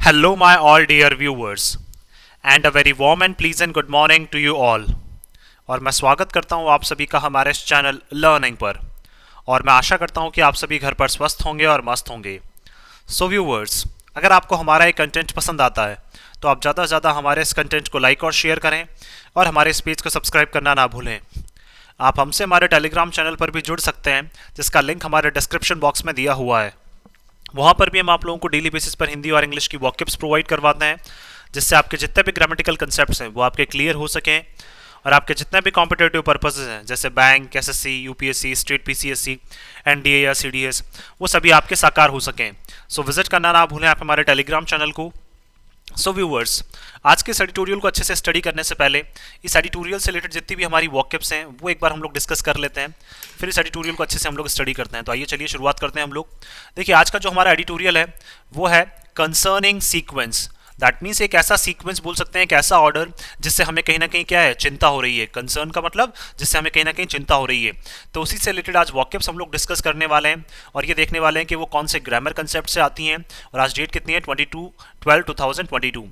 Hello, my all dear viewers, and a very warm and pleasant good morning to you all. और मैं स्वागत करता हूँ आप सभी का हमारे इस चैनल लर्निंग पर। और मैं आशा करता हूँ कि आप सभी घर पर स्वस्थ होंगे और मस्त होंगे। सो व्यूवर्स, अगर आपको हमारा ये कंटेंट पसंद आता है तो आप ज़्यादा से ज़्यादा हमारे इस कंटेंट को लाइक और शेयर करें और हमारे इस पेज को सब्सक्राइब करना ना भूलें। आप हमसे हमारे टेलीग्राम चैनल पर भी जुड़ सकते हैं, जिसका लिंक हमारे डिस्क्रिप्शन बॉक्स में दिया हुआ है। वहाँ पर भी हम आप लोगों को डेली बेसिस पर हिंदी और इंग्लिश की वॉकअप्स प्रोवाइड करवाते हैं, जिससे आपके जितने भी ग्रामेटिकल कंसेप्ट्स हैं वो आपके क्लियर हो सकें और आपके जितने भी कॉम्पिटेटिव पर्पसेस हैं जैसे bank, SSC, UPSC, state PCSC, NDA या सीडीएस, वो सभी आपके साकार हो सकें। सो विजिट करना ना भूलें आप हमारे टेलीग्राम चैनल को। सो व्यूवर्स, आज के इस एडिटोरियल को अच्छे से स्टडी करने से पहले इस एडिटोरियल से रिलेटेड जितनी भी हमारी वॉकअप्स हैं वो एक बार हम लोग डिस्कस कर लेते हैं, फिर इस एडिटोरियल को अच्छे से हम लोग स्टडी करते हैं। तो आइए चलिए शुरुआत करते हैं हम लोग। देखिए, आज का जो हमारा एडिटोरियल है वो है कंसर्निंग सीक्वेंस। दैट मीन्स एक ऐसा सीक्वेंस बोल सकते हैं, एक ऐसा ऑर्डर जिससे हमें कहीं ना कहीं क्या है, चिंता हो रही है। कंसर्न का मतलब जिससे हमें कहीं ना कहीं चिंता हो रही है। तो उसी से रिलेटेड आज वॉकअप्स हम लोग डिस्कस करने वाले हैं और ये देखने वाले हैं कि वो कौन से ग्रामर कंसेप्ट से आती हैं। और आज डेट कितनी है, 22/12/2022।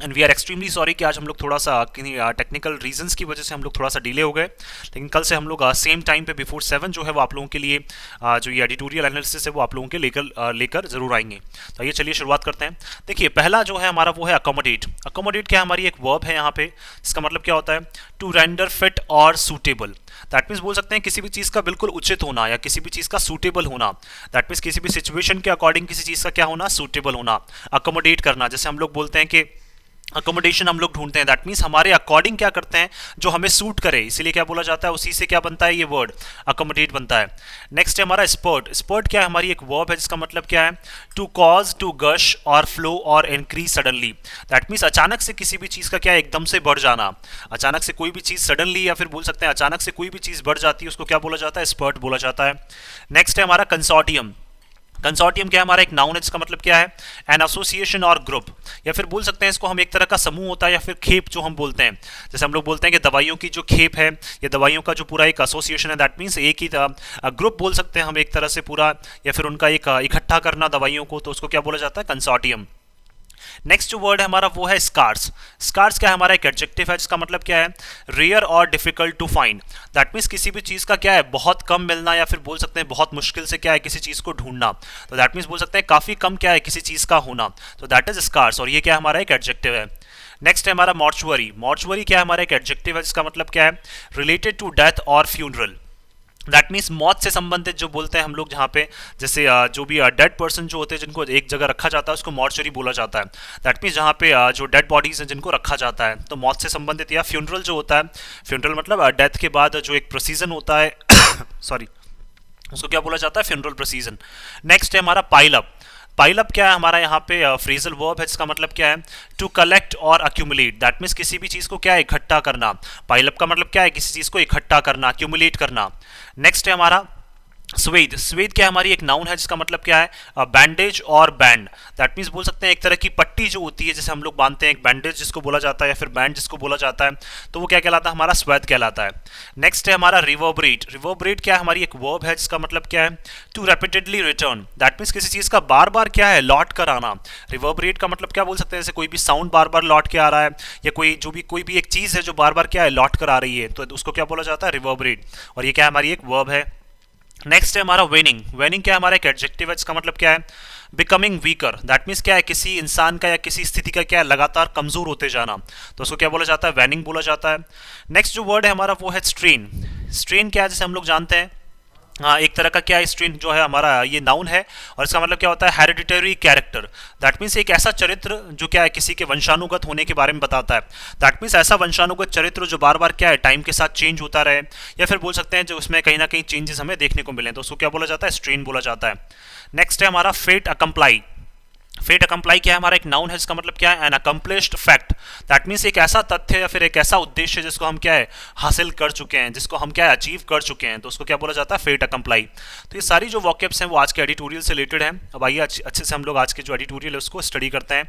And we are extremely sorry कि आज हम लोग थोड़ा सा टेक्निकल रीजंस की वजह से हम लोग थोड़ा सा डिले हो गए, लेकिन कल से हम लोग सेम टाइम पे बिफोर 7 जो है वो आप लोगों के लिए जो ये एडिटोरियल एनालिसिस है वो आप लोगों के लेकर जरूर आएंगे। तो ये चलिए शुरुआत करते हैं। देखिए, पहला जो है हमारा वो है अकोमोडेट। अकोमोडेट क्या, हमारी एक वर्ब है यहाँ पे, इसका मतलब क्या होता है, टू रेंडर फिट और सूटेबल। दैट मीन्स बोल सकते हैं किसी भी चीज़ का बिल्कुल उचित होना या किसी भी चीज़ का सूटेबल होना। दैट मीन्स किसी भी सिचुएशन के अकॉर्डिंग किसी चीज़ का क्या होना, सूटेबल होना, अकोमोडेट करना। जैसे हम लोग बोलते हैं कि अकोमोडेशन हम लोग ढूंढते हैं, दैट मीन्स हमारे अकॉर्डिंग क्या करते हैं, जो हमें सूट करे, इसीलिए क्या बोला जाता है, उसी से क्या बनता है, ये वर्ड अकोमोडेट बनता है। नेक्स्ट है हमारा स्पर्ट। स्पर्ट क्या है, हमारी एक वर्ब है जिसका मतलब क्या है, टू कॉज, टू गश और फ्लो और इंक्रीज सडनली। दैट मीन्स अचानक से किसी भी चीज़ का क्या है, एकदम से बढ़ जाना। अचानक से कोई भी चीज़ सडनली या फिर बोल सकते हैं अचानक से कोई भी चीज़ बढ़ जाती है, उसको क्या बोला जाता है, स्पर्ट बोला जाता है। नेक्स्ट है हमारा कंसोर्टियम। कंसोर्टियम क्या है, हमारा एक नाउन है जिसका मतलब क्या है, एन एसोसिएशन और ग्रुप, या फिर बोल सकते हैं इसको हम एक तरह का समूह होता है या फिर खेप जो हम बोलते हैं। जैसे हम लोग बोलते हैं कि दवाइयों की जो खेप है या दवाइयों का जो पूरा एक एसोसिएशन है, दैट मीन्स एक ही ग्रुप बोल सकते हैं हम एक तरह से पूरा, या फिर उनका एक इकट्ठा करना दवाइयों को, तो उसको क्या बोला जाता है, कंसोर्टियम। नेक्स्ट जो वर्ड है हमारा वो है स्कार्स। स्कार्स क्या है, हमारा एक एडजेक्टिव है जिसका मतलब क्या है, रेयर और difficult to find. That means किसी भी चीज़ का क्या है, बहुत कम मिलना या फिर बोल सकते हैं बहुत मुश्किल से क्या है किसी चीज़ को ढूंढना। तो दैट मीन्स बोल सकते हैं काफ़ी कम क्या है किसी चीज़ का होना। तो दैट इज स्कार्स, और ये क्या है, हमारा एक एडजेक्टिव है। नेक्स्ट है हमारा मॉर्चुअरी। मॉर्चुअरी क्या है, हमारा एक एडजेक्टिव है जिसका मतलब क्या है, रिलेटेड टू डेथ और फ्यूनरल। दैट मीन्स मौत से संबंधित जो बोलते हैं हम लोग, जहाँ पे जैसे जो भी डेड पर्सन जो होते हैं जिनको एक जगह रखा जाता है उसको मॉर्चरी बोला जाता है। दैट मीन्स जहाँ पे जो डेड बॉडीज हैं जिनको रखा जाता है, तो मौत से संबंधित। या फ्यूनरल जो होता है, फ्यूनरल मतलब डेथ के बाद जो एक प्रोसीजन होता है सॉरी, उसको क्या बोला जाता है, फ्यूनरल प्रोसीजन। नेक्स्ट है हमारा पाइल अप। पाइल अप क्या है, हमारा यहाँ पे फ्रेजल वर्ब है जिसका मतलब क्या है, टू कलेक्ट और अक्यूमुलेट। दैट मीन्स किसी भी चीज़ को क्या है, इकट्ठा करना। पाइल अप का मतलब क्या है, किसी चीज़ को इकट्ठा करना, अक्यूमुलेट करना। नेक्स्ट है हमारा स्वेद। स्वेद क्या है, हमारी एक नाउन है जिसका मतलब क्या है, बैंडेज और बैंड। दैट मीन्स बोल सकते हैं एक तरह की पट्टी जो होती है, जैसे हम लोग बांधते हैं, एक बैंडेज जिसको बोला जाता है या फिर बैंड जिसको बोला जाता है, तो वो क्या कहलाता है, हमारा स्वेद कहलाता है। नेक्स्ट है हमारा रिवर्बरेट। रिवर्बरेट क्या है, हमारी एक वर्ब है जिसका मतलब क्या है, to repeatedly return. That means किसी चीज़ का बार बार क्या है, लौट कर आना। रिवर्बरेट का मतलब क्या बोल सकते हैं, जैसे कोई भी साउंड बार बार लौट के आ रहा है, या कोई भी एक चीज़ है जो बार बार क्या है, लौट कर आ रही है, तो उसको क्या बोला जाता है, रिवर्बरेट। और ये क्या है, हमारी एक वर्ब है। नेक्स्ट है हमारा वेनिंग। वेनिंग क्या है, हमारा एक एडजेक्टिव है जिसका मतलब क्या है, बिकमिंग वीकर। दैट मीन्स क्या है, किसी इंसान का या किसी स्थिति का क्या है, लगातार कमजोर होते जाना, तो उसको क्या बोला जाता है, वेनिंग बोला जाता है। नेक्स्ट जो वर्ड है हमारा वो है स्ट्रेन। स्ट्रेन क्या है, जैसे हम लोग जानते हैं, हाँ, एक तरह का क्या है, स्ट्रेन जो है हमारा ये नाउन है, और इसका मतलब क्या होता है, हेरिडिटरी कैरेक्टर। दैट मीन्स एक ऐसा चरित्र जो क्या है, किसी के वंशानुगत होने के बारे में बताता है। दैट मीन्स ऐसा वंशानुगत चरित्र जो बार बार क्या है, टाइम के साथ चेंज होता रहे, या फिर बोल सकते हैं जो उसमें कहीं ना कहीं चेंजेस हमें देखने को मिले, तो उसको क्या बोला जाता है, स्ट्रेन बोला जाता है। नेक्स्ट है हमारा फेट अकम्प्लाई। फेट अकम्प्लाई क्या है, हमारा एक नाउन है जिसका मतलब क्या है, an accomplished fact. That means एक ऐसा तथ्य या फिर एक ऐसा उद्देश्य जिसको हम क्या है, हासिल कर चुके हैं, जिसको हम क्या है, अचीव कर चुके हैं, तो उसको क्या बोला जाता है, फेट अकम्प्लाई। तो ये सारी जो वॉकअप्स हैं वो आज के एडिटोरियल से रिलेटेड हैं। अब आइए अच्छे से हम लोग आज के जो एडिटोरियल है उसको स्टडी करते हैं।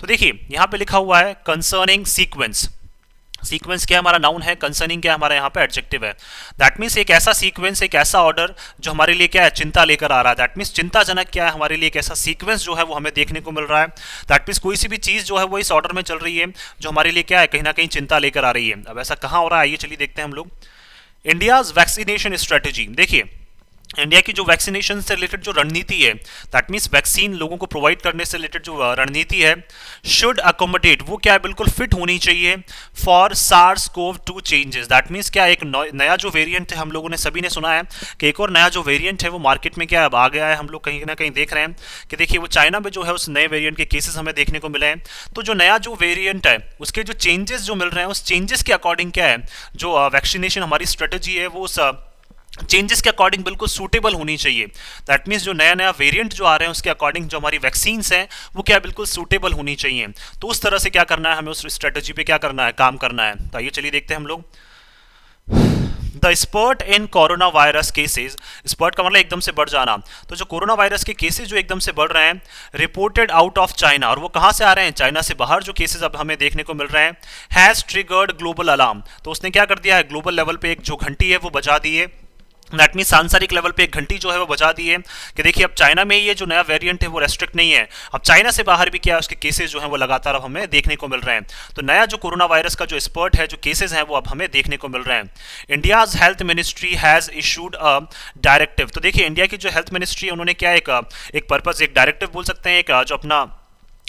तो देखिए, यहाँ पे लिखा हुआ है कंसर्निंग सीक्वेंस। सीक्वेंस क्या हमारा नाउन है, कंसर्निंग क्या हमारा यहाँ पे एडजेक्टिव है। दैट मीन्स एक ऐसा सीक्वेंस, एक ऐसा ऑर्डर जो हमारे लिए क्या है, चिंता लेकर आ रहा है। दैट मीन्स चिंताजनक क्या है हमारे लिए, एक ऐसा सीक्वेंस जो है वो हमें देखने को मिल रहा है। दैट मीन्स कोई सी भी चीज़ जो है वो इस ऑर्डर में चल रही है जो हमारे लिए क्या है, कहीं ना कहीं चिंता लेकर आ रही है। अब ऐसा कहाँ हो रहा है, आइए चलिए देखते हैं हम लोग। इंडियाज वैक्सीनेशन स्ट्रेटेजी, देखिए इंडिया की जो वैक्सीनेशन से रिलेटेड जो रणनीति है, दैट मीन्स वैक्सीन लोगों को प्रोवाइड करने से रिलेटेड जो रणनीति है, शुड अकोमोडेट, वो क्या है, बिल्कुल फिट होनी चाहिए for SARS CoV 2 changes. That means क्या, एक नया जो वेरिएंट है, हम लोगों ने सभी ने सुना है कि एक और नया जो वेरिएंट है वो मार्केट में क्या अब आ गया है। हम लोग कहीं ना कहीं देख रहे हैं कि देखिए वो चाइना में जो है उस नए वेरिएंट के केसेस हमें देखने को मिले हैं। तो जो नया जो वेरिएंट है उसके जो चेंजेस जो मिल रहे हैं, उस चेंजेस के अकॉर्डिंग क्या है, जो वैक्सीनेशन हमारी स्ट्रेटेजी है वो उस चेंजेस के अकॉर्डिंग बिल्कुल सूटेबल होनी चाहिए। दैट मीन्स जो नया नया वेरिएंट जो आ रहे हैं उसके अकॉर्डिंग जो हमारी वैक्सीन्स हैं वो क्या बिल्कुल सूटेबल होनी चाहिए। तो उस तरह से क्या करना है, हमें उस स्ट्रेटजी पे क्या करना है, काम करना है। तो आइए चलिए देखते हैं हम लोग। The spurt in corona virus cases, spurt का मतलब एकदम से बढ़ जाना। तो जो कोरोना वायरस के केसेज जो एकदम से बढ़ रहे हैं, रिपोर्टेड आउट ऑफ चाइना, और वो कहाँ से आ रहे हैं, चाइना से बाहर जो केसेज अब हमें देखने को मिल रहे हैं, हैज ट्रिगर्ड ग्लोबल अलार्म। तो उसने क्या कर दिया है, ग्लोबल लेवल पे एक जो घंटी है वो बजा दी है। दैट मीन सांसारिक लेवल पे एक घंटी जो है वो बजा दी है कि देखिए अब चाइना में ये जो नया वेरिएंट है वो रेस्ट्रिक्ट नहीं है, अब चाइना से बाहर भी क्या है उसके केसेस जो हैं वो लगातार अब हमें देखने को मिल रहे हैं। तो नया जो कोरोना वायरस का जो स्पर्ट है, जो केसेस हैं वो अब हमें देखने को मिल रहे हैं। India's health ministry has issued a directive. तो देखिए इंडिया की जो हेल्थ मिनिस्ट्री है उन्होंने क्या एक पर्पज, एक डायरेक्टिव बोल सकते हैं, एक जो अपना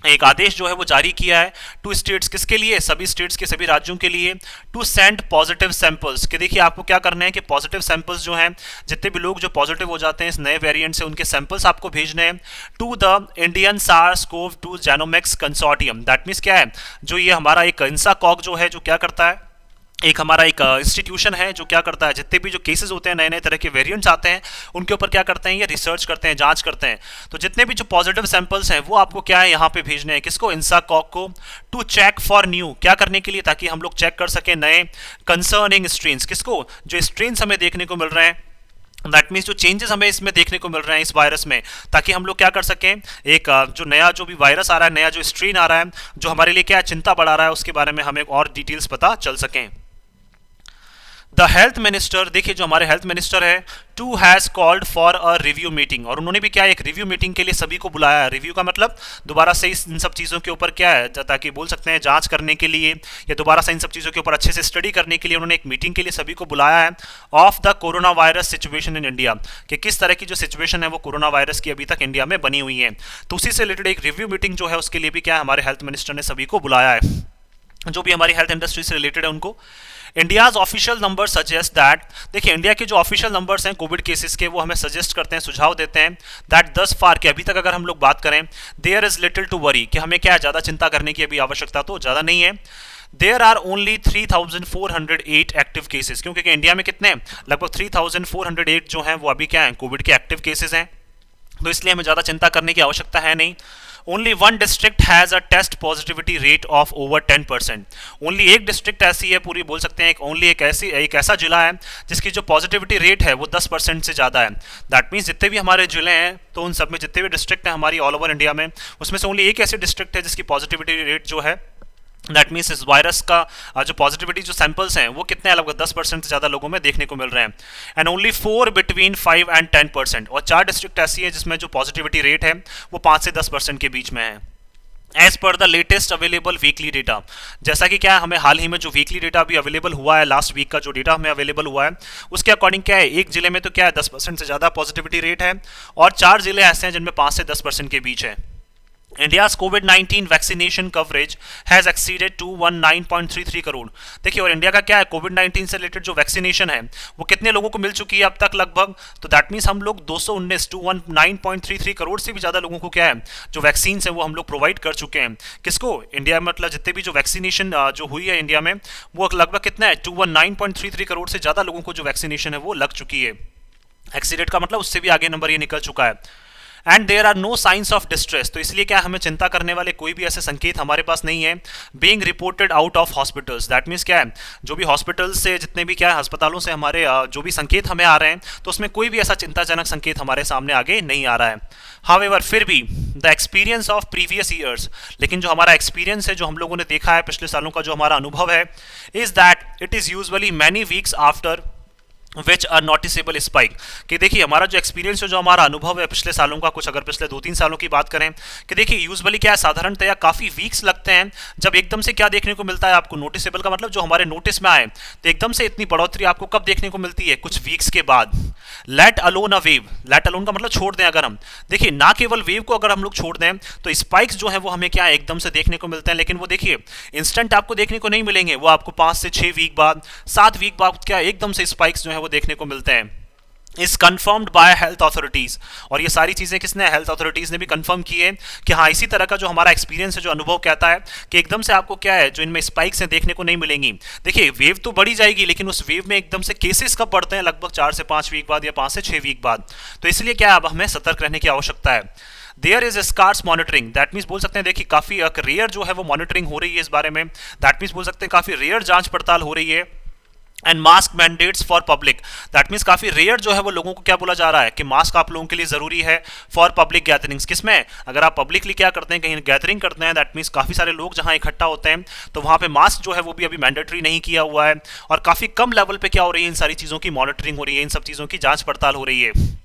एक आदेश जो है वो जारी किया है टू स्टेट्स, किसके लिए, सभी स्टेट्स के सभी राज्यों के लिए, टू सेंड पॉजिटिव सैंपल्स। कि देखिए आपको क्या करना है कि पॉजिटिव सैंपल्स जो हैं, जितने भी लोग जो पॉजिटिव हो जाते हैं इस नए वेरिएंट से, उनके सैंपल्स आपको भेजने हैं to the Indian SARS CoV 2 genomics consortium. That means क्या है, जो ये हमारा एक इंसाकॉग जो है जो क्या करता है, एक हमारा एक इंस्टीट्यूशन है जो क्या करता है, जितने भी जो केसेस होते हैं, नए नए तरह के वेरिएंट्स आते हैं, उनके ऊपर क्या करते हैं, ये रिसर्च करते हैं, जांच करते हैं। तो जितने भी जो पॉजिटिव सैंपल्स हैं वो आपको क्या है यहाँ पे भेजने हैं, किसको, इंसाकॉग को, टू चेक फॉर न्यू, क्या करने के लिए, ताकि हम लोग चेक कर सकें नए कंसर्निंग स्ट्रेन्स, किसको, जो स्ट्रेन्स हमें देखने को मिल रहे हैं। दैट मीन्स जो चेंजेस हमें इसमें देखने को मिल रहे हैं इस वायरस में, ताकि हम लोग क्या कर सकें, एक जो नया जो भी वायरस आ रहा है, नया जो स्ट्रेन आ रहा है जो हमारे लिए क्या चिंता बढ़ा रहा है, उसके बारे में हमें और डिटेल्स पता चल सकें। द हेल्थ मिनिस्टर, देखिए जो हमारे हेल्थ मिनिस्टर है, to has called for a review meeting, और उन्होंने भी क्या एक रिव्यू मीटिंग के लिए सभी को बुलाया है। रिव्यू का मतलब दोबारा से इन सब चीज़ों के ऊपर क्या है, ताकि बोल सकते हैं जांच करने के लिए, या दोबारा से इन सब चीज़ों के ऊपर अच्छे से स्टडी करने के लिए उन्होंने एक मीटिंग के लिए सभी को बुलाया है of the corona virus situation in India, कि किस तरह की जो सिचुएशन है वो कोरोना वायरस की अभी तक इंडिया में बनी हुई है। तो उसी से रिलेटेड एक रिव्यू मीटिंग जो है उसके लिए भी क्या है, हमारे हेल्थ मिनिस्टर ने सभी को बुलाया है, जो भी हमारी हेल्थ इंडस्ट्री से रिलेटेड है उनको। India's official number suggest that, देखिए इंडिया के जो ऑफिशियल नंबर्स हैं कोविड केसेस के, वो हमें सजेस्ट करते हैं, सुझाव देते हैं, दैट दस फार, कि अभी तक अगर हम लोग बात करें, there is little to worry, कि हमें क्या ज़्यादा चिंता करने की अभी आवश्यकता तो ज़्यादा नहीं है। There are only 3408 active cases, क्योंकि इंडिया में कितने, लगभग 3408 जो हैं वो अभी क्या हैं, कोविड के एक्टिव केसेस हैं। तो इसलिए हमें ज़्यादा चिंता करने की आवश्यकता है नहीं। Only one district has a test positivity rate of over 10%। Only एक डिस्ट्रिक्ट ऐसी है, पूरी बोल सकते हैं, ओनली एक ऐसा जिला है जिसकी जो पॉजिटिविटी रेट है वो 10% से ज़्यादा है। दैट मीन्स जितने भी हमारे जिले हैं, तो उन सब में जितने भी डिस्ट्रिक्ट हैं हमारी ऑल ओवर इंडिया में, उसमें से ओनली एक ऐसी डिस्ट्रिक्ट है जिसकी पॉजिटिविटी रेट जो है, दैट मीन्स इस वायरस का जो पॉजिटिविटी जो सैंपल्स हैं वो कितने हैं, लगभग 10% से ज़्यादा लोगों में देखने को मिल रहे हैं। एंड ओनली 4 बिटवीन 5 and 10%, और 4 डिस्ट्रिक्ट ऐसी है जिसमें जो पॉजिटिविटी रेट है वो 5 से 10% के बीच में है। As per the latest available weekly data, जैसा कि क्या है, हमें हाल ही में जो वीकली डेटा अभी अवेलेबल हुआ है, लास्ट वीक का जो डेटा हमें अवेलेबल हुआ है, उसके अकॉर्डिंग क्या है, एक जिले में तो क्या है 10% से ज़्यादा पॉजिटिविटी रेट है, और 4 जिले ऐसे हैं जिनमें 5 से 10% के बीच है। India's covid vaccination coverage has exceeded 219.33 crore. देखिए और इंडिया का क्या है, कोविड-19 से रिलेटेड जो वैक्सीनेशन है वो कितने लोगों को मिल चुकी है अब तक लगभग, तो दैट मीन्स हम लोग 219.33 करोड़ से भी ज़्यादा लोगों को क्या है, जो वैक्सीन है वो हम लोग प्रोवाइड कर चुके हैं। किसको, इंडिया में, मतलब जितने भी जो वैक्सीनेशन जो हुई है इंडिया में वो लगभग कितना है, 219.33 करोड़ से ज़्यादा लोगों को जो वैक्सीनेशन है वो लग चुकी है। एक्सीडेड का मतलब उससे भी आगे नंबर ये निकल चुका है। And there are no signs of distress, तो इसलिए क्या हमें चिंता करने वाले कोई भी ऐसे संकेत हमारे पास नहीं है। Being reported out of hospitals, that means क्या है, जो भी हॉस्पिटल से जितने भी क्या है अस्पतालों से हमारे जो भी संकेत हमें आ रहे हैं, तो उसमें कोई भी ऐसा चिंताजनक संकेत हमारे सामने आगे नहीं आ रहा है। हाउएवर फिर भी the experience of previous years, लेकिन जो हमारा एक्सपीरियंस है, जो हम लोगों ने देखा है पिछले सालों का जो हमारा अनुभव है, is that it is usually many weeks after which a noticeable spike, कि देखिए हमारा जो एक्सपीरियंस है, जो हमारा अनुभव है पिछले सालों का, कुछ अगर पिछले 2-3 सालों की बात करें, कि देखिए यूजुअली क्या है, साधारणतया काफ़ी वीक्स लगते हैं जब एकदम से क्या देखने को मिलता है आपको, नोटिसेबल का मतलब जो हमारे नोटिस में आए, तो एकदम से इतनी बढ़ोतरी आपको कब देखने को मिलती है, कुछ वीक्स के बाद। Let alone a wave, let alone का मतलब छोड़ दें अगर हम, देखिए ना केवल वेव को अगर हम लोग छोड़ दें तो स्पाइक्स जो है वो हमें क्या एकदम से देखने को मिलते हैं, लेकिन वो देखिए इंस्टेंट आपको देखने को नहीं मिलेंगे, वो आपको 5 से 6 वीक बाद, 7 वीक बाद क्या एकदम से स्पाइक्स जो है वो देखने को मिलते हैं। Is confirmed by health authorities, और ये सारी चीजें किसने, हेल्थ अथॉरिटीज ने भी कंफर्म की है कि हाँ इसी तरह का जो हमारा एक्सपीरियंस है, जो अनुभव कहता है कि एकदम से आपको क्या है जो इनमें स्पाइक्स हैं देखने को नहीं मिलेंगी। देखिए वेव तो बढ़ी जाएगी, लेकिन उस वेव में एकदम से केसेस कब बढ़ते हैं, लगभग 4 से 5 वीक बाद या 5 से 6 वीक बाद। तो इसलिए क्या अब हमें सतर्क रहने की आवश्यकता है। There is scarce monitoring, that means बोल सकते हैं देखिए काफी रेयर जो है वो मॉनिटरिंग हो रही है इस बारे में, दैट मीन्स बोल सकते हैं काफी रेयर जांच पड़ताल हो रही है। And mask mandates for public, that means काफी रेयर जो है वो लोगों को क्या बोला जा रहा है कि मास्क आप लोगों के लिए जरूरी है फॉर पब्लिक गैदरिंग्स, किसमें, अगर आप पब्लिकली क्या करते हैं कहीं गैदरिंग करते हैं, दैट मीन्स काफी सारे लोग जहां इकट्ठा होते हैं, तो वहां पे मास्क जो है वो भी अभी मैंडेटरी नहीं किया हुआ है, और काफी कम लेवल पे क्या हो रही है, इन सारी चीजों की मॉनिटरिंग हो रही है, इन सब चीजों की जांच पड़ताल हो रही है।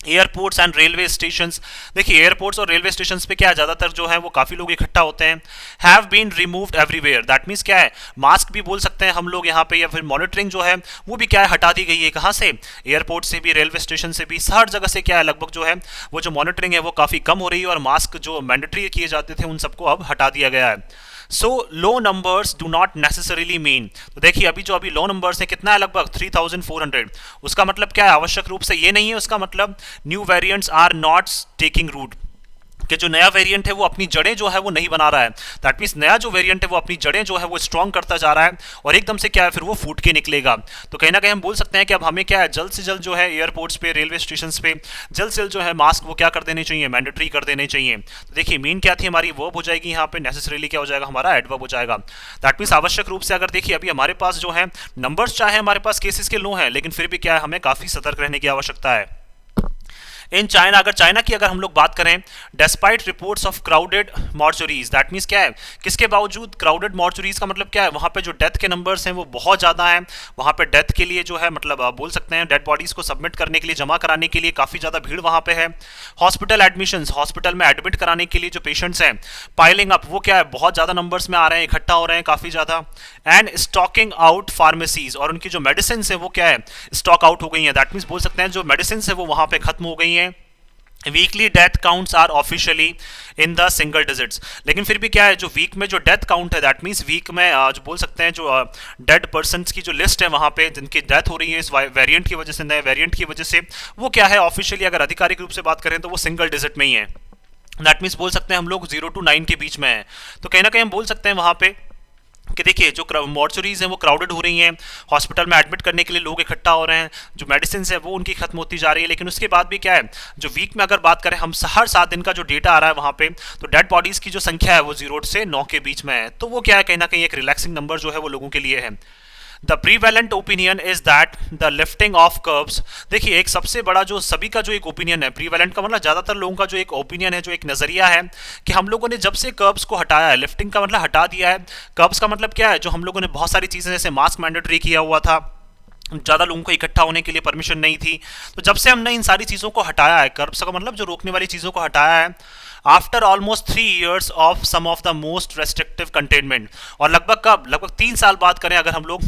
एयरपोर्ट्स एंड रेलवे स्टेशंस, देखिए एयरपोर्ट्स और रेलवे स्टेशंस पे क्या है ज़्यादातर जो है वो काफ़ी लोग इकट्ठा होते हैं। Have been removed everywhere, that means क्या है, मास्क भी बोल सकते हैं हम लोग यहाँ पे, या फिर मॉनिटरिंग जो है वो भी क्या है हटा दी गई है, कहाँ से, एयरपोर्ट से भी, रेलवे स्टेशन से भी, हर जगह से क्या है लगभग जो है वो जो मॉनिटरिंग है वो काफ़ी कम हो रही है, और मास्क जो मैंडेटरी किए जाते थे उन सबको अब हटा दिया गया है। So low numbers do not necessarily mean, तो देखिए अभी लो नंबर्स है कितना है, लगभग 3400, उसका मतलब क्या है, आवश्यक रूप से ये नहीं है उसका मतलब new variants are not taking root, कि जो नया वेरिएंट है वो अपनी जड़ें जो है वो नहीं बना रहा है, दैट मीन्स नया जो वेरिएंट है वो अपनी जड़ें जो है वो स्ट्रॉन्ग करता जा रहा है, और एकदम से क्या है फिर वो फूट के निकलेगा। तो कहीं ना कहीं हम बोल सकते हैं कि अब हमें क्या है जल्द से जल्द जो है एयरपोर्ट्स पे, रेलवे स्टेशन पे जल्द से जल्द जो है मास्क वो क्या कर देने चाहिए, मैंडेटरी कर देने चाहिए। तो देखिए मीन क्या थी हमारी, वर्ब हो जाएगी यहाँ पे, नेसेसरीली क्या हो जाएगा हमारा, एडवर्ब हो जाएगा। दैट मीन्स आवश्यक रूप से, अगर देखिए अभी हमारे पास जो है नंबर्स चाहे हमारे पास केसेस के लो हैं, लेकिन फिर भी क्या है हमें काफ़ी सतर्क रहने की आवश्यकता है। इन चाइना, अगर चाइना की अगर हम लोग बात करें, despite reports of crowded mortuaries, that means क्या है, किसके बावजूद, क्राउडेड मॉर्चुरीज का मतलब क्या है, वहां पे जो डेथ के नंबर्स हैं वो बहुत ज़्यादा हैं, वहां पे डेथ के लिए जो है मतलब बोल सकते हैं डेड बॉडीज को सबमिट करने के लिए, जमा कराने के लिए काफ़ी ज़्यादा भीड़ वहां पे है। हॉस्पिटल एडमिशंस, हॉस्पिटल में एडमिट कराने के लिए जो पेशेंट्स हैं, पाइलिंग अप, वो क्या है बहुत ज़्यादा नंबर्स में आ रहे हैं, इकट्ठा हो रहे हैं काफ़ी ज़्यादा। एंड स्टॉकिंग आउट फार्मेसीज, और उनकी जो मेडिसिन है वो क्या है स्टॉक आउट हो गई है, दैट मीन्स बोल सकते हैं जो मेडिसिन है वो वहां पे खत्म हो गई हैं। Weekly death counts are officially in the single digits, लेकिन फिर भी क्या है जो वीक में जो डेथ काउंट है, दैट मीन्स वीक में जो बोल सकते हैं जो डेड पर्सन्स की जो लिस्ट है वहाँ पे जिनकी डेथ हो रही है इस वेरिएंट की वजह से, नए वेरिएंट की वजह से, वो क्या है ऑफिशियली अगर आधिकारिक रूप से बात करें तो वो सिंगल डिजिट में ही है, दैट मीन्स बोल सकते हैं हम लोग 0 to 9 के बीच में है। तो कहीं ना कहीं हम बोल सकते हैं वहाँ पे कि देखिए जो मॉर्चुरीज हैं वो क्राउडेड हो रही हैं, हॉस्पिटल में एडमिट करने के लिए लोग इकट्ठा हो रहे हैं, जो मेडिसिन है वो उनकी खत्म होती जा रही है, लेकिन उसके बाद भी क्या है जो वीक में अगर बात करें हम हर 7 दिन का जो डेटा आ रहा है वहाँ पे, तो डेड बॉडीज़ की जो संख्या है वो 0 से 9 के बीच में है, तो वो क्या है कहीं ना कहीं एक रिलैक्सिंग नंबर जो है वो लोगों के लिए है। The prevalent opinion is that the lifting of curbs, देखिए एक सबसे बड़ा जो सभी का जो एक ओपिनियन है, प्रीवेलेंट का मतलब ज़्यादातर लोगों का जो एक ओपिनियन है, जो एक नज़रिया है कि हम लोगों ने जब से कर्ब्स को हटाया है, लिफ्टिंग का मतलब हटा दिया है, कर्ब्स का मतलब क्या है जो हम लोगों ने बहुत सारी चीज़ें जैसे मास्क मैंडेटरी किया हुआ था, ज़्यादा लोगों को इकट्ठा होने के लिए परमिशन नहीं थी, तो जब से हमने इन सारी चीज़ों को हटाया है, कर्ब्स का मतलब जो रोकने वाली चीज़ों को हटाया है, after almost 3 years of some of the most restrictive containment, और लगभग कब, लगभग 3 साल बाद करें अगर हम लोग,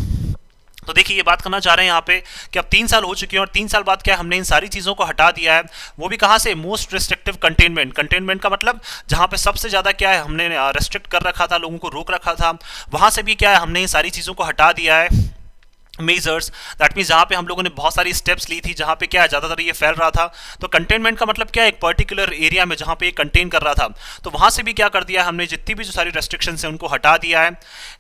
तो देखिए ये बात करना चाह रहे हैं यहाँ पे कि अब 3 साल हो चुके हैं और 3 साल बाद क्या हमने इन सारी चीज़ों को हटा दिया है, वो भी कहाँ से, मोस्ट रिस्ट्रिक्टिव कंटेनमेंट, कंटेनमेंट का मतलब जहाँ पे सबसे ज़्यादा क्या है हमने रेस्ट्रिक्ट कर रखा था, लोगों को रोक रखा था, वहाँ से भी क्या है हमने इन सारी चीज़ों को हटा दिया है। मेजर्स, दैट मीन्स जहाँ पे हम लोगों ने बहुत सारी स्टेप्स ली थी, जहाँ पे क्या है ज़्यादातर ये फैल रहा था। तो कंटेनमेंट का मतलब क्या है, एक पर्टिकुलर एरिया में जहाँ पे ये कंटेन कर रहा था, तो वहाँ से भी क्या कर दिया है हमने, जितनी भी जो सारी रेस्ट्रिक्शंस हैं उनको हटा दिया है।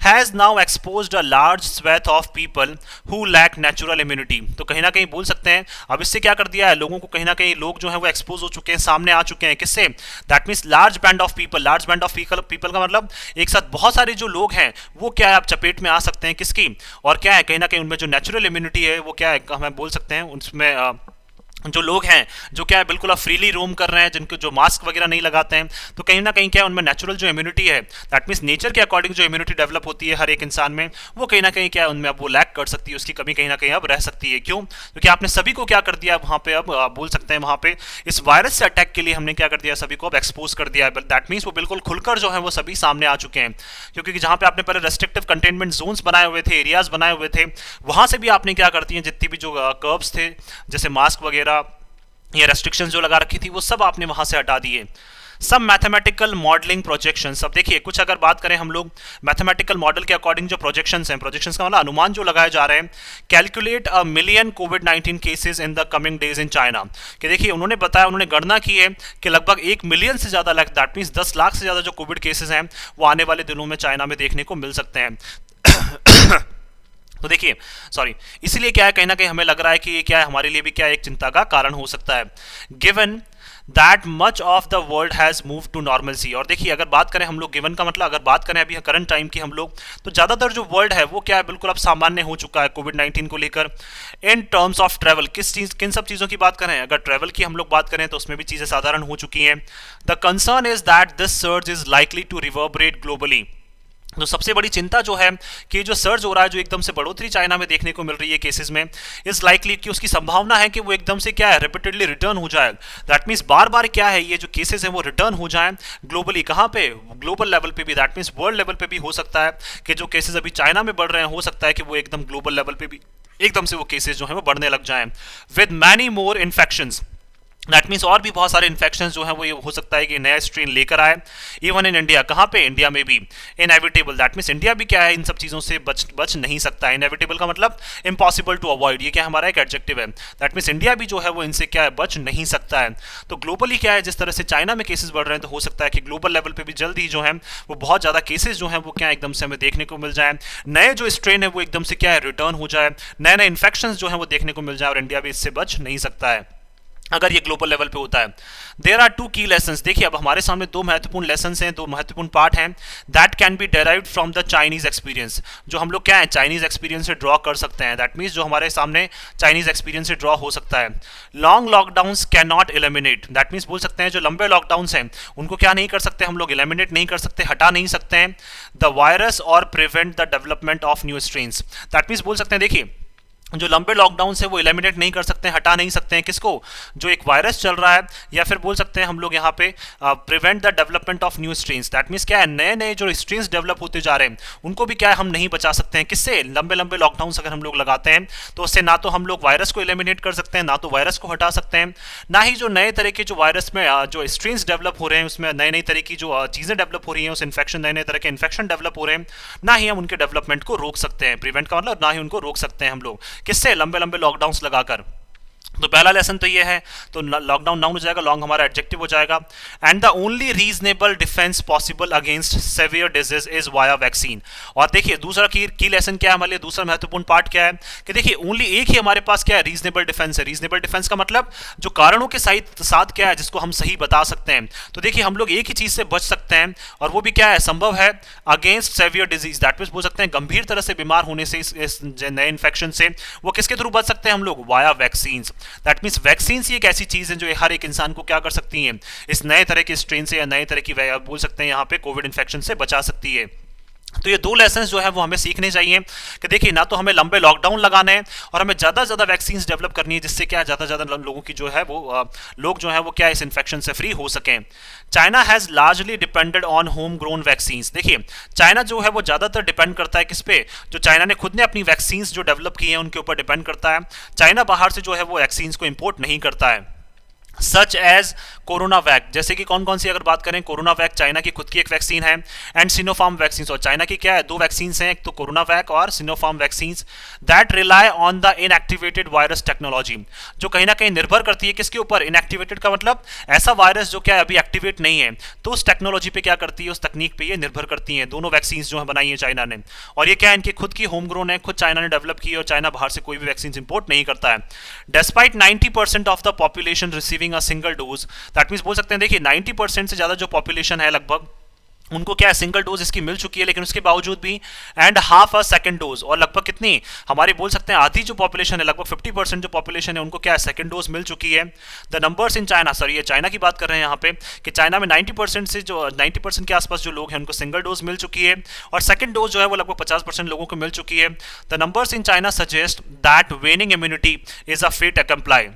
Has now exposed a large swathe of people who lack natural immunity. तो कहीं ना कहीं बोल सकते हैं अब इससे क्या कर दिया है, लोगों को कहीं ना कहीं लोग जो है वो एक्सपोज हो चुके हैं, सामने आ चुके हैं, किससे, that means large band of people. Large band of people का मतलब एक साथ बहुत सारे जो लोग हैं वो क्या है आप चपेट में आ सकते हैं किसकी, और क्या है कहीं ना कहीं उनमें जो नेचुरल इम्यूनिटी है वो क्या है हमें बोल सकते हैं उसमें जो लोग हैं जो क्या है बिल्कुल अब फ्रीली रोम कर रहे हैं, जिनको जो मास्क वगैरह नहीं लगाते हैं, तो कहीं ना कहीं क्या है उनमें नेचुरल जो इम्यूनिटी है, दैट मीन्स नेचर के अकॉर्डिंग जो इम्यूनिटी डेवलप होती है हर एक इंसान में, वो कहीं ना कहीं क्या है उनमें अब वो लैक कर सकती है, उसकी कमी कहीं ना कहीं अब रह सकती है। क्यों? क्योंकि आपने सभी को क्या कर दिया वहाँ पे, अब बोल सकते हैं वहाँ पे इस वायरस से अटैक के लिए हमने क्या कर दिया, सभी को अब एक्सपोज कर दिया है। दैट मीन्स वो बिल्कुल खुलकर जो है वो सभी सामने आ चुके हैं, क्योंकि जहाँ पे आपने पहले रेस्ट्रिक्टिव कंटेनमेंट जोन्स बनाए हुए थे, एरियाज बनाए हुए थे, वहाँ से भी आपने क्या करती हैं जितनी भी जो कर्व्स थे जैसे मास्क वगैरह ये रेस्ट्रिक्शंस जो लगा रखी थी वो सब आपने वहां से हटा दिए। सब मैथमेटिकल मॉडलिंग प्रोजेक्शंस, अब देखिए कुछ अगर बात करें हम लोग मैथमेटिकल मॉडल के अकॉर्डिंग जो प्रोजेक्शंस हैं, प्रोजेक्शंस का मतलब अनुमान जो लगाए जा रहे हैं, calculate a million covid cases in the coming days in China, कि देखिए उन्होंने बताया, उन्होंने गणना की है कि लगभग 1 मिलियन से ज़्यादा, दैट मीन्स 10 लाख से ज़्यादा जो कोविड केसेस हैं वो आने वाले दिनों में चाइना में देखने को मिल सकते हैं। तो देखिए सॉरी, इसीलिए क्या है कहीं ना कहीं हमें लग रहा है कि ये क्या है हमारे लिए भी क्या एक चिंता का कारण हो सकता है, given that much of the world has move to normalcy. और देखिए अगर बात करें हम लोग, गिवन का मतलब अगर बात करें अभी करंट टाइम की हम लोग, तो ज़्यादातर जो वर्ल्ड है वो क्या है बिल्कुल अब सामान्य हो चुका है कोविड-19 को लेकर। इन टर्म्स ऑफ ट्रैवल, किस चीज़ किन सब चीज़ों की बात करें, अगर ट्रैवल की हम लोग बात करें तो उसमें भी चीज़ें साधारण हो चुकी हैं। The concern is that this surge is likely to reverberate globally. तो सबसे बड़ी चिंता जो है कि जो सर्ज हो रहा है, जो एकदम से बढ़ोतरी चाइना में देखने को मिल रही है केसेस में, इज लाइकली कि उसकी संभावना है कि वो एकदम से क्या है रिपीटेडली रिटर्न हो जाए। दैट मीन्स बार बार क्या है ये जो केसेस हैं वो रिटर्न हो जाए ग्लोबली, कहाँ पे, ग्लोबल लेवल पे भी, दैट मीन्स वर्ल्ड लेवल पे भी हो सकता है कि जो केसेस अभी चाइना में बढ़ रहे हैं हो सकता है कि वो एकदम ग्लोबल लेवल पे भी एकदम से वो केसेस जो है वो बढ़ने लग जाएं with many more infections. That means और भी बहुत सारे इन्फेक्शन जो है वो ये हो सकता है कि नया स्ट्रेन लेकर आए, इवन इन इंडिया, कहाँ पे, इंडिया में भी। इनएविटेबल, दैट मीन्स इंडिया भी क्या है इन सब चीज़ों से बच नहीं सकता है। इनएविटेबल का मतलब इम्पॉसिबल टू अवॉइड, ये क्या हमारा एक एडजेक्टिव है। दैट मीन्स इंडिया भी जो है वो इनसे क्या है बच नहीं सकता है। तो ग्लोबली क्या है, जिस तरह से चाइना में केसेस बढ़ रहे हैं तो हो सकता है कि ग्लोबल लेवल पे भी जल्द ही जो है वो बहुत ज़्यादा केसेस जो हैं वो क्या एकदम से हमें देखने को मिल जाए, नए जो स्ट्रेन है वो एकदम से क्या है रिटर्न हो जाए, नए नए इन्फेक्शन जो है वो देखने को मिल जाए, और इंडिया भी इससे बच नहीं सकता है अगर ये ग्लोबल लेवल पे होता है। देयर आर टू की लेसन्स, देखिए अब हमारे सामने दो महत्वपूर्ण लेसन्स हैं, दो महत्वपूर्ण पार्ट हैं, that can be derived from the Chinese experience, जो हम लोग क्या है चाइनीज एक्सपीरियंस से ड्रॉ कर सकते हैं। दैट मीन्स जो हमारे सामने चाइनीज एक्सपीरियंस से ड्रॉ हो सकता है। Long lockdowns can not eliminate, that means बोल सकते हैं जो लंबे लॉकडाउन्स हैं उनको क्या नहीं कर सकते हम लोग, एलिमिनेट नहीं कर सकते, हटा नहीं सकते हैं द वायरस और prevent the development of new strains. That means बोल सकते हैं देखिए जो लंबे लॉकडाउन से वो एलिमिनेट नहीं कर सकते हैं, हटा नहीं सकते हैं किसको, जो एक वायरस चल रहा है, या फिर बोल सकते हैं हम लोग यहाँ पे prevent the development of new strains. That means क्या है नए नए जो स्ट्रेन्स डेवलप होते जा रहे हैं उनको भी क्या है हम नहीं बचा सकते हैं किससे, लंबे लंबे लॉकडाउन अगर हम लोग लगाते हैं तो उससे ना तो हम लोग वायरस को एलिमिनेट कर सकते हैं, ना तो वायरस को हटा सकते हैं, ना ही जो नए तरह के जो वायरस में जो स्ट्रेन्स डेवलप हो रहे हैं उसमें नई नई तरह की जो चीज़ें डेवलप हो रही हैं, उस इन्फेक्शन नए नए तरह के इन्फेक्शन डेवलप हो रहे हैं, ना ही हम उनके डेवलपमेंट को रोक सकते हैं। प्रिवेंट का मतलब ना ही उनको रोक सकते हैं हम लोग किससे, लंबे लंबे लॉकडाउन्स लगाकर। तो पहला लेसन तो ये है, तो लॉकडाउन नाउन हो जाएगा, लॉन्ग हमारा एडजेक्टिव हो जाएगा। And the only reasonable defence possible against severe disease is via vaccine. और देखिए दूसरा की लेसन क्या है हमारे लिए, दूसरा महत्वपूर्ण पार्ट क्या है कि देखिए ओनली एक ही हमारे पास क्या है रीजनेबल डिफेंस है। रीजनेबल डिफेंस का मतलब जो कारणों के साथ क्या है जिसको हम सही बता सकते हैं। तो देखिए हम लोग एक ही चीज से बच सकते हैं और वो भी क्या है संभव है, against severe disease. That means बोल सकते हैं गंभीर तरह से बीमार होने से, इस नए इन्फेक्शन से वो किसके थ्रू बच सकते हैं हम लोग, via vaccine. That means vaccine एक ऐसी चीज है जो हर एक इंसान को क्या कर सकती है, इस नए तरह के स्ट्रेन से या नए तरह की बोल सकते हैं यहाँ पे कोविड इन्फेक्शन से बचा सकती है। तो ये दो लेसन्स जो है वो हमें सीखने चाहिए कि देखिए ना तो हमें लंबे लॉकडाउन लगाने हैं और हमें ज़्यादा से ज़्यादा वैक्सीन डेवलप करनी है जिससे क्या ज़्यादा से ज़्यादा लोगों की जो है वो लोग जो है वो क्या इस इन्फेक्शन से फ्री हो सकें। China has largely depended on home grown vaccine. देखिए चाइना जो है वो ज़्यादातर डिपेंड करता है किस पे, जो चाइना ने खुद ने अपनी वैक्सीन जो डेवलप की हैं उनके ऊपर डिपेंड करता है। चाइना बाहर से जो है वो वैक्सीन को इम्पोर्ट नहीं करता है। सच एज कोरोना वैक, जैसे कि कौन कौन सी अगर बात करें, कोरोना वैक चाइना की खुद की एक वैक्सीन है, एंड सिनोफार्म वैक्सीन। और चाइना की क्या है, दो वैक्सीन हैं, एक तो कोरोना वैक और Sinopharm vaccine, that rely on the inactivated virus technology, जो कहीं ना कहीं निर्भर करती है किसके ऊपर, इनएक्टिवेटेड का मतलब ऐसा वायरस जो क्या अभी एक्टिवेट नहीं है, तो उस टेक्नोलॉजी पे क्या करती है, उस तकनीक पे ये निर्भर करती है। दोनों वैक्सीन जो है बनाई है चाइना ने, और ये क्या है, इनकी खुद की होम ग्रोन है, खुद चाइना ने डेवलप की है, और चाइना बाहर से कोई भी वैक्सीन इंपोर्ट नहीं करता है। Despite 90% of the population receiving a single dose, that means बोल सकते हैं, देखिए 90% से ज़्यादा जो पॉपुलेशन है लगभग, उनको क्या है, सिंगल डोज इसकी मिल चुकी है, लेकिन उसके बावजूद भी and half a second dose, और लगभग कितनी, हमारी बोल सकते हैं आधी जो पॉपुलेशन है, लगभग 50% जो पॉपुलेशन है, उनको क्या है, सेकंड डोज मिल चुकी है। The numbers in China, sir ये चाइना की बात कर रहे हैं यहाँ पे, कि चाइना में 90% से जो 90% के आसपास जो लोग हैं उनको सिंगल डोज मिल चुकी है, और सेकंड डोज जो है वो लगभग 50% लोगों को मिल चुकी है। The numbers in China suggest that waning immunity is a fait अकम्प्लाई,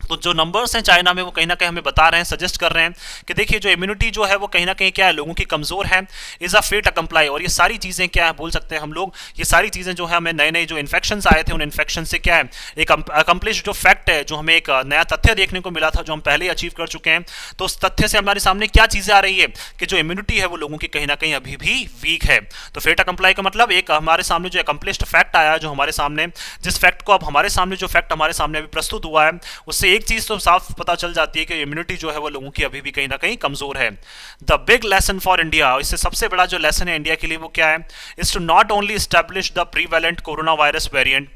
तो जो नंबर्स हैं चाइना में वो कहीं ना कहीं हमें बता रहे हैं, सजेस्ट कर रहे हैं कि देखिए जो इम्यूनिटी जो है वो कहीं ना कहीं क्या है, लोगों की कमज़ोर है, इज़ अ फेट अकम्प्लाई। और ये सारी चीज़ें क्या है, बोल सकते हैं हम लोग, ये सारी चीज़ें जो है हमें नए नए जो इन्फेक्शंस आए थे, उन इन्फेक्शन से क्या है, एक अकम्प्लिश जो फैक्ट है, जो हमें एक नया तथ्य देखने को मिला था, जो हम पहले ही अचीव कर चुके हैं, तो उस तथ्य से हमारे सामने क्या चीज़ें आ रही है, कि जो इम्यूनिटी है वो लोगों की कहीं ना कहीं अभी भी वीक है। तो फेट अकम्प्लाई का मतलब एक हमारे सामने जो अकम्प्लिश्ड फैक्ट आया, जो हमारे सामने, जिस फैक्ट को अब हमारे सामने जो फैक्ट हमारे सामने अभी प्रस्तुत हुआ है, उससे एक चीज़ तो साफ पता चल जाती है कि इम्यूनिटी जो है वो लोगों की अभी भी कहीं ना कहीं कमजोर है। The big lesson for India, इससे सबसे बड़ा जो लेसन है इंडिया के लिए वो क्या है, is to not only establish the prevalent corona virus variant,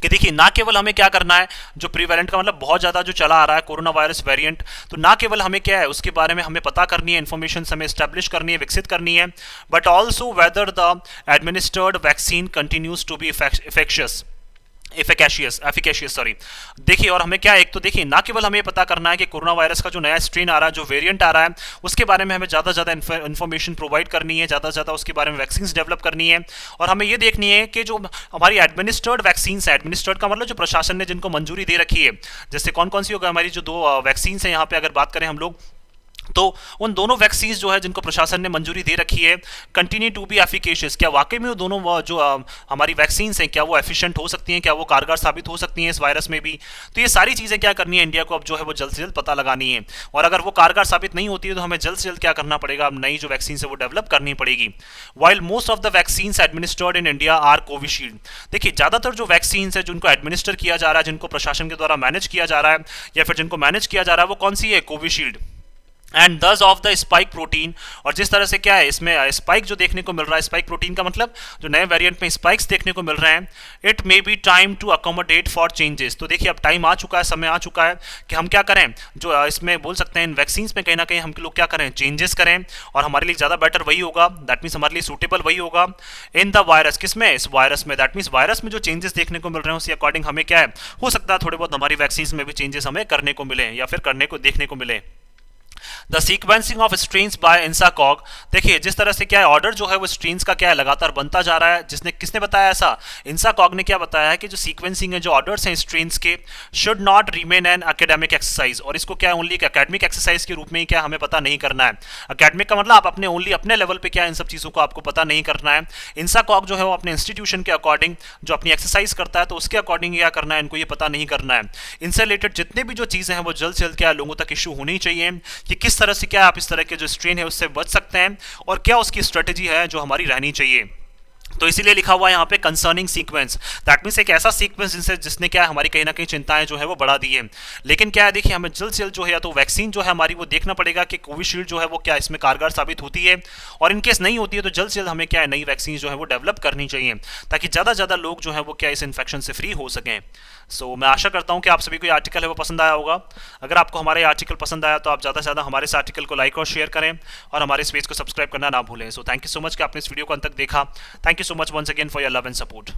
कि देखिए ना केवल हमें क्या करना है, जो प्रीवेलेंट का मतलब बहुत ज़्यादा जो चला आ रहा है कोरोना वायरस वेरिएंट, तो ना केवल हमें क्या है उसके बारे में हमें पता करनी है, इन्फॉर्मेशन हमें एस्टैब्लिश करनी है, विकसित करनी है, but also whether the administered vaccine continues to be infectious, efficacious sorry. देखिए, और हमें क्या, एक तो देखिए ना केवल हमें पता करना है कि कोरोना वायरस का जो नया स्ट्रेन आ रहा है, जो वेरिएंट आ रहा है, उसके बारे में हमें ज़्यादा से ज़्यादा इन्फॉर्मेशन प्रोवाइड करनी है, ज़्यादा से ज़्यादा उसके बारे में वैक्सीन डेवलप करनी है, और हमें ये देखनी है कि जो हमारी एडमिनिस्टर्ड वैक्सीन है, एडमिनिस्टर्ड का मतलब जो प्रशासन ने जिनको मंजूरी दे रखी है, जैसे कौन कौन सी होगा, हमारी जो दो वैक्सीन है यहाँ पे अगर बात करें हम लोग, तो उन दोनों वैक्सीन जो है जिनको प्रशासन ने मंजूरी दे रखी है, कंटिन्यू टू बी एफिकेशियस, क्या वाकई में वो दोनों जो हमारी वैक्सीन हैं, क्या वो एफिशिएंट हो सकती हैं, क्या वो कारगर साबित हो सकती हैं इस वायरस में भी। तो ये सारी चीज़ें क्या करनी है इंडिया को, अब जो है वो जल्द से जल्द पता लगानी है, और अगर वो कारगर साबित नहीं होती है तो हमें जल्द से जल्द क्या करना पड़ेगा, अब नई जो वैक्सीन है वो डेवलप करनी पड़ेगी। While most of the vaccine administered in India are Covishield, देखिए ज़्यादातर जो वैक्सीन है जिनको एडमिनिस्टर किया जा रहा है, जिनको प्रशासन के द्वारा मैनेज किया जा रहा है, या फिर जिनको मैनेज किया जा रहा है, वो कौन सी है, कोविशील्ड। एंड दस ऑफ द स्पाइक प्रोटीन, और जिस तरह से क्या है इसमें स्पाइक जो देखने को मिल रहा है, स्पाइक प्रोटीन का मतलब जो नए वेरिएंट में स्पाइक्स देखने को मिल रहे हैं, it may be time to accommodate for changes, तो देखिए अब टाइम आ चुका है, समय आ चुका है कि हम क्या करें, जो इसमें बोल सकते हैं इन वैक्सीन में कहीं ना कहीं हम लोग क्या करें, चेंजेस करें, और हमारे लिए ज़्यादा बेटर वही होगा, दैट मीन्स हमारे लिए सूटेबल वही होगा इन द वायरस, किसमें, इस वायरस में, दैट मीन्स वायरस में जो चेंजेस देखने को मिल रहे हैं उसके अकॉर्डिंग हमें क्या है, हो सकता है थोड़े बहुत हमारी वैक्सीन में भी चेंजेस हमें करने को मिले, या फिर करने को देखने को मिले। The sequencing of strains by INSACOG, देखिए जिस तरह से क्या है ऑर्डर जो है वो स्ट्रेन्स का क्या है लगातार बनता जा रहा है, जिसने किसने बताया ऐसा, इंसाकॉग ने क्या बताया है कि जो सीक्वेंसिंग है, जो ऑर्डर्स हैं स्ट्रेन्स के, should not remain an academic exercise, और इसको क्या है ओनली एक एकेडमिक एक्सरसाइज के रूप में ही क्या हमें पता नहीं करना है। एकेडमिक का मतलब आप अपने ओनली अपने लेवल पे क्या इन सब चीज़ों को आपको पता नहीं करना है। इंसाकॉग जो है वो अपने इंस्टीट्यूशन के अकॉर्डिंग जो अपनी एक्सरसाइज करता है, तो उसके अकॉर्डिंग क्या करना है, इनको ये पता नहीं करना है। इनसे रिलेटेड जितने भी जो चीज़ें हैं वो जल्द से जल्द क्या लोगों तक इशू होनी चाहिए, कि किस तरह से क्या आप इस तरह के जो स्ट्रेन है उससे बच सकते हैं, और क्या उसकी स्ट्रेटेजी है जो हमारी रहनी चाहिए। तो इसीलिए लिखा हुआ है यहाँ पे कंसर्निंग सीक्वेंस, दैट मीन्स एक ऐसा सीक्वेंस जिसने क्या है हमारी कहीं ना कहीं चिंताएं जो है वो बढ़ा दी है। लेकिन क्या है देखिए, हमें जल्द से जल्द जो है या तो वैक्सीन जो है हमारी वो देखना पड़ेगा कि कोविशील्ड जो है वो क्या इसमें कारगर साबित होती है, और इनकेस नहीं होती है तो जल्द से जल्द हमें क्या है नई वैक्सीन जो है वो डेवलप करनी चाहिए, ताकि ज़्यादा से ज़्यादा लोग जो है वो क्या इस इन्फेक्शन से फ्री हो सकें। सो मैं आशा करता हूँ कि आप सभी को ये आर्टिकल है वो पसंद आया होगा। अगर आपको हमारे आर्टिकल पसंद आया तो आप ज़्यादा से ज़्यादा हमारे इस आर्टिकल को लाइक और शेयर करें, और हमारे इस पेज को सब्सक्राइब करना ना भूलें। So thank you so much कि आपने इस वीडियो को अंत तक देखा। Thank you so much once again for your love and support.